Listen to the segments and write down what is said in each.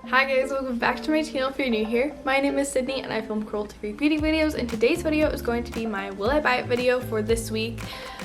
Hi guys, welcome back to my channel if you're new here. My name is Sydney and I film cruelty-free beauty videos, and today's video is going to be my will I buy it video for this week.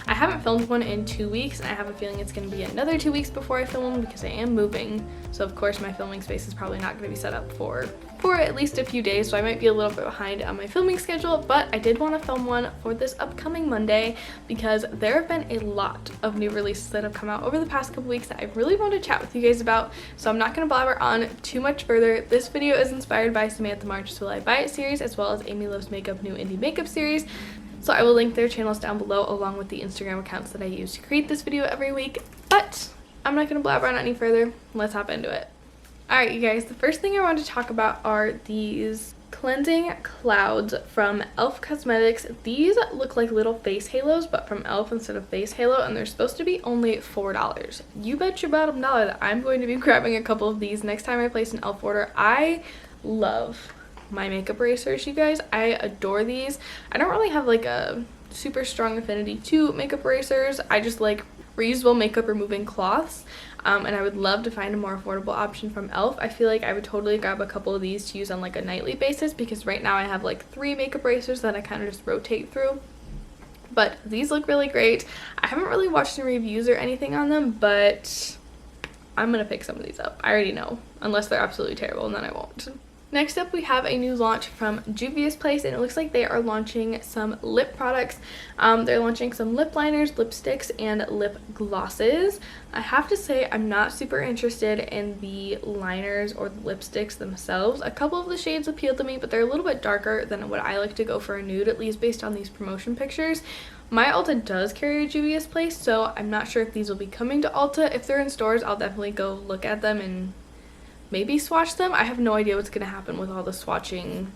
I haven't filmed one in 2 weeks and I have a feeling it's going to be another 2 weeks before I film one because I am moving. So of course my filming space is probably not going to be set up for at least a few days, so I might be a little bit behind on my filming schedule, but I did want to film one for this upcoming Monday because there have been a lot of new releases that have come out over the past couple weeks that I really want to chat with you guys about, so I'm not going to blabber on too much further. This video is inspired by Samantha March's Will I Buy It series as well as Amy Loves Makeup New Indie Makeup series, so I will link their channels down below along with the Instagram accounts that I use to create this video every week, but I'm not going to blabber on any further. Let's hop into it. Alright you guys, the first thing I want to talk about are these cleansing clouds from Kaleido Cosmetics. These look like little face halos but from Elf instead of face halo, and they're supposed to be only $4. You bet your bottom dollar that I'm going to be grabbing a couple of these next time I place an Elf order. I love my makeup erasers, you guys. I adore these. I don't really have like a super strong affinity to makeup erasers. I just like reusable makeup removing cloths, and I would love to find a more affordable option from Elf. I feel like I would totally grab a couple of these to use on like a nightly basis because right now I have like 3 makeup erasers that I kind of just rotate through. But these look really great. I haven't really watched any reviews or anything on them, but I'm gonna pick some of these up. I already know, unless they're absolutely terrible, and then I won't. Next up, we have a new launch from Juvia's Place, and it looks like they are launching some lip products. They're launching some lip liners, lipsticks, and lip glosses. I have to say I'm not super interested in the liners or the lipsticks themselves. A couple of the shades appeal to me, but they're a little bit darker than what I like to go for a nude, at least based on these promotion pictures. My Ulta does carry a Juvia's Place, so I'm not sure if these will be coming to Ulta. If they're in stores, I'll definitely go look at them and maybe swatch them. I have no idea what's going to happen with all the swatching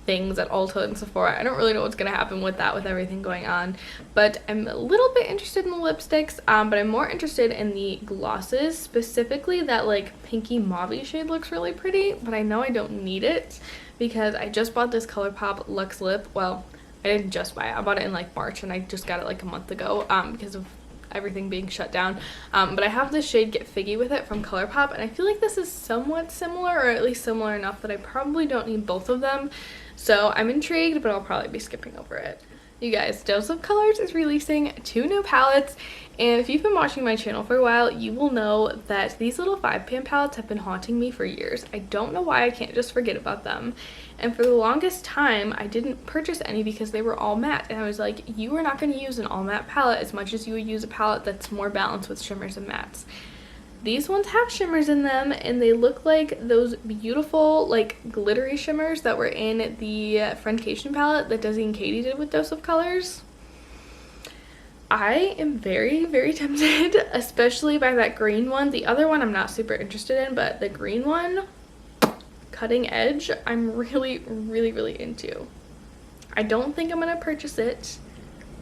things at Ulta and Sephora. I don't really know what's going to happen with that, with everything going on. But I'm a little bit interested in the lipsticks, but I'm more interested in the glosses. Specifically, that like pinky mauve shade looks really pretty, but I know I don't need it because I just bought this ColourPop Luxe Lip. Well, I didn't just buy it. I bought it in like March and I just got it like a month ago because of everything being shut down, but I have this shade Get Figgy with it from ColourPop, and I feel like this is somewhat similar, or at least similar enough that I probably don't need both of them, so I'm intrigued, but I'll probably be skipping over it. You guys, Dose of Colors is releasing 2 new palettes, and if you've been watching my channel for a while, you will know that these little 5-pan palettes have been haunting me for years. I don't know why I can't just forget about them, and for the longest time I didn't purchase any because they were all matte, and I was like, you are not going to use an all matte palette as much as you would use a palette that's more balanced with shimmers and mattes. These ones have shimmers in them, and they look like those beautiful like glittery shimmers that were in the Friendcation palette that Desi and Katie did with Dose of Colors. I am very, very tempted, especially by that green one. The other one I'm not super interested in, but the green one, Cutting Edge, I'm really, really, really into. I don't think I'm gonna purchase it,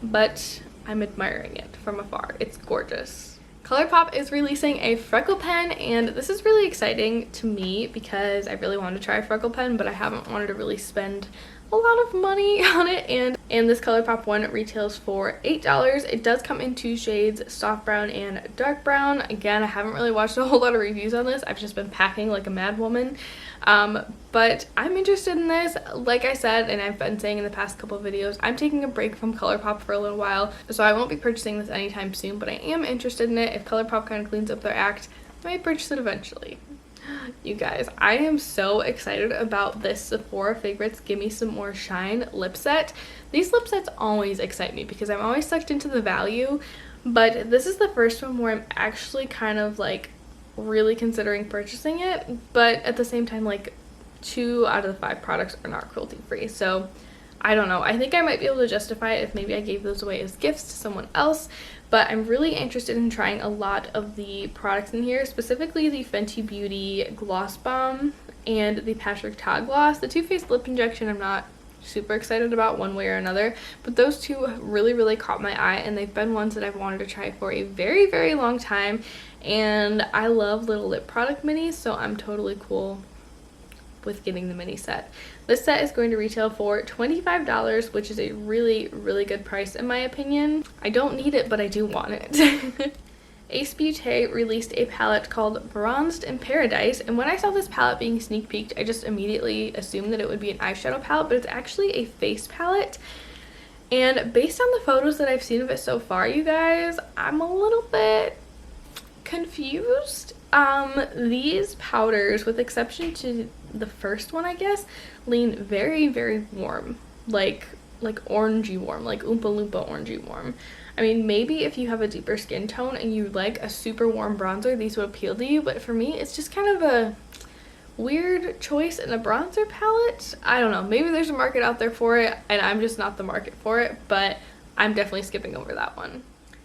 but I'm admiring it from afar. It's gorgeous. ColourPop is releasing a freckle pen, and this is really exciting to me because I really wanted to try a freckle pen, but I haven't wanted to really spend a lot of money on it, and this ColourPop one retails for $8. It does come in 2 shades, soft brown and dark brown. Again, I haven't really watched a whole lot of reviews on this. I've just been packing like a mad woman, but I'm interested in this. Like I said, and I've been saying in the past couple of videos, I'm taking a break from ColourPop for a little while, so I won't be purchasing this anytime soon, but I am interested in it. If ColourPop kind of cleans up their act, I might purchase it eventually. You guys, I am so excited about this Sephora Favorites Gimme Some More Shine lip set. These lip sets always excite me because I'm always sucked into the value, but this is the first one where I'm actually kind of like really considering purchasing it, but at the same time, like 2 out of the 5 products are not cruelty free, so I don't know. I think I might be able to justify it if maybe I gave those away as gifts to someone else, but I'm really interested in trying a lot of the products in here, specifically the Fenty Beauty Gloss Bomb and the Patrick Ta Gloss. The Too Faced Lip Injection I'm not super excited about one way or another, but those 2 really, really caught my eye, and they've been ones that I've wanted to try for a very, very long time, and I love little lip product minis, so I'm totally cool with getting the mini set. This set is going to retail for $25, which is a really, really good price in my opinion. I don't need it, but I do want it. Ace Beauté released a palette called Bronzed in Paradise, and when I saw this palette being sneak peeked, I just immediately assumed that it would be an eyeshadow palette, but it's actually a face palette. And based on the photos that I've seen of it so far, you guys, I'm a little bit confused. These powders, with exception to the first one, I guess, lean very, very warm, like orangey warm, like Oompa Loompa orangey warm. I mean, maybe if you have a deeper skin tone and you like a super warm bronzer, these would appeal to you, but for me, it's just kind of a weird choice in a bronzer palette. I don't know, maybe there's a market out there for it, and I'm just not the market for it, but I'm definitely skipping over that one.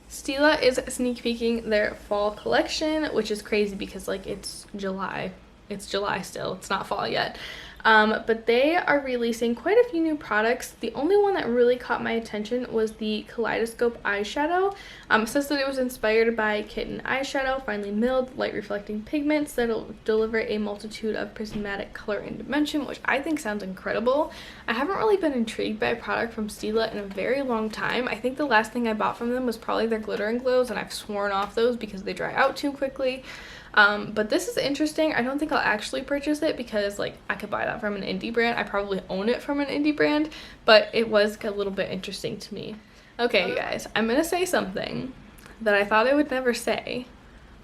Stila is sneak peeking their fall collection, which is crazy because, like, it's July. It's July still. It's not fall yet. But they are releasing quite a few new products. The only one that really caught my attention was the Kaleidoscope eyeshadow. It says that it was inspired by kitten eyeshadow, finely milled, light reflecting pigments that'll deliver a multitude of prismatic color and dimension, which I think sounds incredible. I haven't really been intrigued by a product from Stila in a very long time. I think the last thing I bought from them was probably their glitter and glows, and I've sworn off those because they dry out too quickly. But this is interesting. I don't think I'll actually purchase it because, like, I could buy that from an indie brand. I probably own it from an indie brand, but it was a little bit interesting to me. Okay, you guys, I'm gonna say something that I thought I would never say,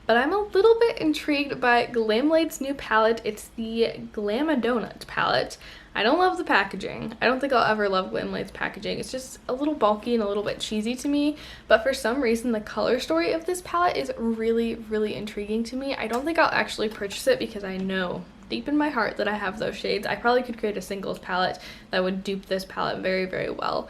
but I'm a little bit intrigued by Glamlade's new palette. It's the Glamadonut palette. I don't love the packaging. I don't think I'll ever love Glamlade's packaging. It's just a little bulky and a little bit cheesy to me, but for some reason the color story of this palette is really, really intriguing to me. I don't think I'll actually purchase it because I know deep in my heart that I have those shades. I probably could create a singles palette that would dupe this palette very, very well,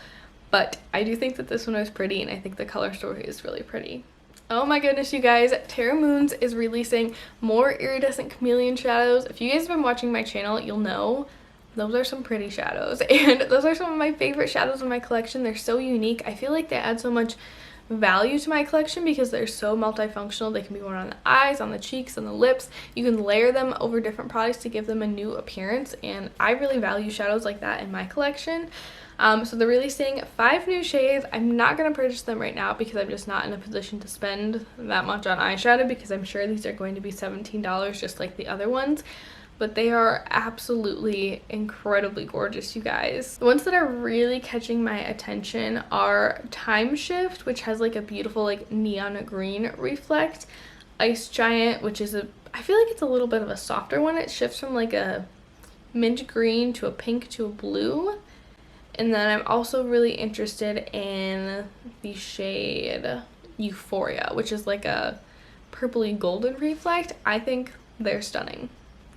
but I do think that this one is pretty, and I think the color story is really pretty. Oh my goodness, you guys, Terra Moons is releasing more iridescent chameleon shadows. If you guys have been watching my channel, you'll know those are some pretty shadows, and those are some of my favorite shadows in my collection. They're so unique. I feel like they add so much value to my collection because they're so multifunctional. They can be worn on the eyes, on the cheeks, on the lips. You can layer them over different products to give them a new appearance, and I really value shadows like that in my collection. So they're releasing 5 new shades. I'm not going to purchase them right now because I'm just not in a position to spend that much on eyeshadow, because I'm sure these are going to be $17 just like the other ones. But they are absolutely incredibly gorgeous, you guys. The ones that are really catching my attention are Time Shift, which has like a beautiful like neon green reflect. Ice Giant, which is I feel like it's a little bit of a softer one. It shifts from like a mint green to a pink to a blue. And then I'm also really interested in the shade Euphoria, which is like a purpley golden reflect. I think they're stunning.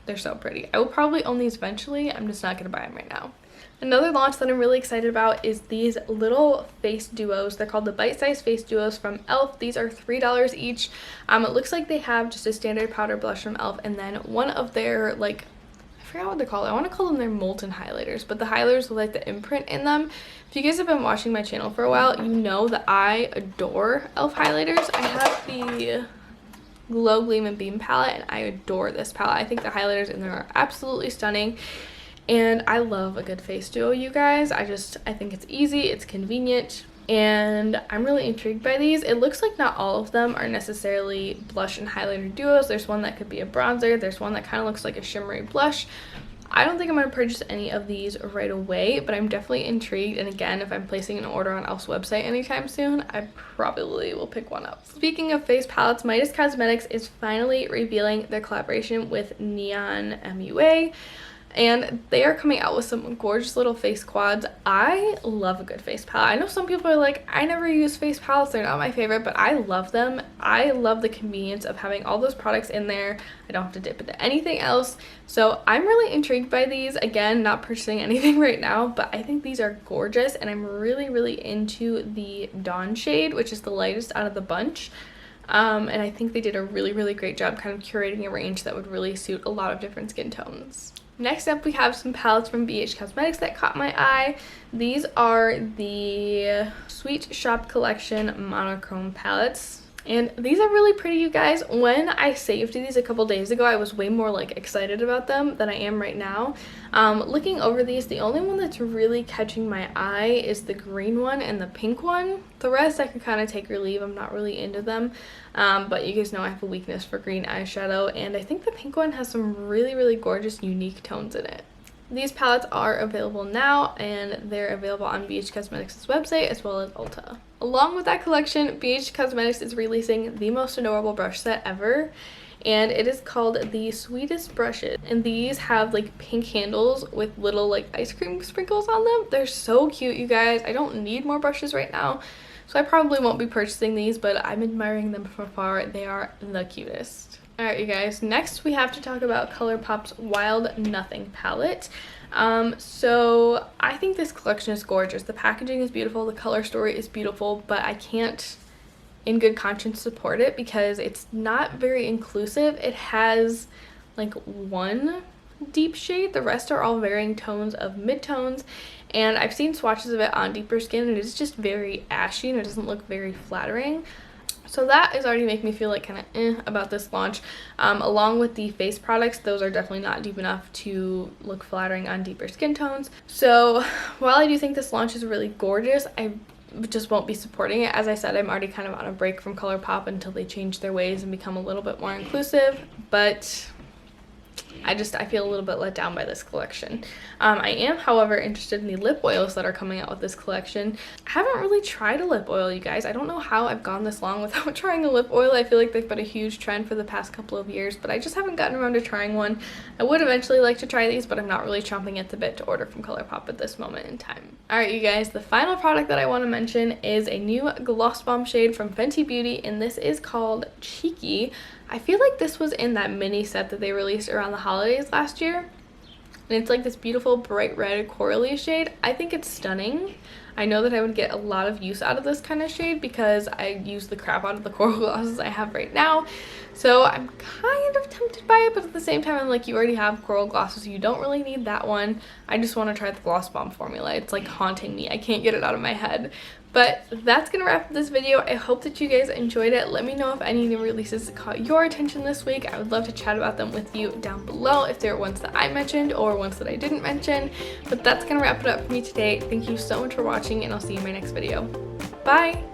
They're so pretty. I will probably own these eventually. I'm just not going to buy them right now. Another launch that I'm really excited about is these little face duos. They're called the bite-sized face duos from e.l.f. These are $3 each. It looks like they have just a standard powder blush from e.l.f. and then one of their, like, I forgot what they're called. I want to call them their molten highlighters, but the highlighters with like the imprint in them. If you guys have been watching my channel for a while, you know that I adore e.l.f. highlighters. I have the Glow Gleam and Beam palette, and I adore this palette. I think the highlighters in there are absolutely stunning, and I love a good face duo, you guys. I think it's easy, it's convenient, and I'm really intrigued by these. It looks like not all of them are necessarily blush and highlighter duos. There's one that could be a bronzer. There's one that kind of looks like a shimmery blush. I don't think I'm going to purchase any of these right away, but I'm definitely intrigued, and again, if I'm placing an order on e.l.f.'s website anytime soon, I probably will pick one up. Speaking of face palettes, Kaleido Cosmetics is finally revealing their collaboration with Neon MUA, and they are coming out with some gorgeous little face quads. I love a good face palette. I know some people are like, I never use face palettes, they're not my favorite, but I love them. I love the convenience of having all those products in there. I don't have to dip into anything else. So I'm really intrigued by these. Again, not purchasing anything right now, but I think these are gorgeous, and I'm really, really into the Dawn shade, which is the lightest out of the bunch. And I think they did a really, really great job kind of curating a range that would really suit a lot of different skin tones. Next up, we have some palettes from BH Cosmetics that caught my eye. These are the Sweet Shop Collection monochrome palettes. And these are really pretty, you guys. When I saved these a couple days ago, I was way more like excited about them than I am right now. Looking over these, the only one that's really catching my eye is the green one and the pink one. The rest I can kind of take or leave. I'm not really into them. But you guys know I have a weakness for green eyeshadow, and I think the pink one has some really, really gorgeous, unique tones in it. These palettes are available now, and they're available on BH Cosmetics' website as well as Ulta. Along with that collection, BH Cosmetics is releasing the most adorable brush set ever, and it is called the Sweetest Brushes. And these have like pink handles with little like ice cream sprinkles on them. They're so cute, you guys. I don't need more brushes right now, so I probably won't be purchasing these, but I'm admiring them from afar. They are the cutest. Alright, you guys, next we have to talk about ColourPop's Wild Nothing palette. So I think this collection is gorgeous. The packaging is beautiful, the color story is beautiful, but I can't in good conscience support it because it's not very inclusive. It has like one deep shade, the rest are all varying tones of midtones, and I've seen swatches of it on deeper skin and it is just very ashy and it doesn't look very flattering. So that is already making me feel like kind of about this launch. Along with the face products, those are definitely not deep enough to look flattering on deeper skin tones. So while I do think this launch is really gorgeous, I just won't be supporting it. As I said, I'm already kind of on a break from ColourPop until they change their ways and become a little bit more inclusive, but I feel a little bit let down by this collection. I am, however, interested in the lip oils that are coming out with this collection. I haven't really tried a lip oil, you guys. I don't know how I've gone this long without trying a lip oil. I feel like they've been a huge trend for the past couple of years, but I just haven't gotten around to trying one. I would eventually like to try these, but I'm not really chomping at the bit to order from ColourPop at this moment in time. Alright, you guys, the final product that I want to mention is a new gloss bomb shade from Fenty Beauty, and this is called Cheeky. I feel like this was in that mini set that they released around the holidays last year. And it's like this beautiful bright red corally shade. I think it's stunning. I know that I would get a lot of use out of this kind of shade because I use the crap out of the coral glosses I have right now. So I'm kind of tempted by it, but at the same time I'm like, you already have coral glosses, you don't really need that one. I just want to try the gloss bomb formula. It's like haunting me. I can't get it out of my head. But that's gonna wrap up this video. I hope that you guys enjoyed it. Let me know if any new releases caught your attention this week. I would love to chat about them with you down below if there are ones that I mentioned or ones that I didn't mention. But that's gonna wrap it up for me today. Thank you so much for watching, and I'll see you in my next video. Bye!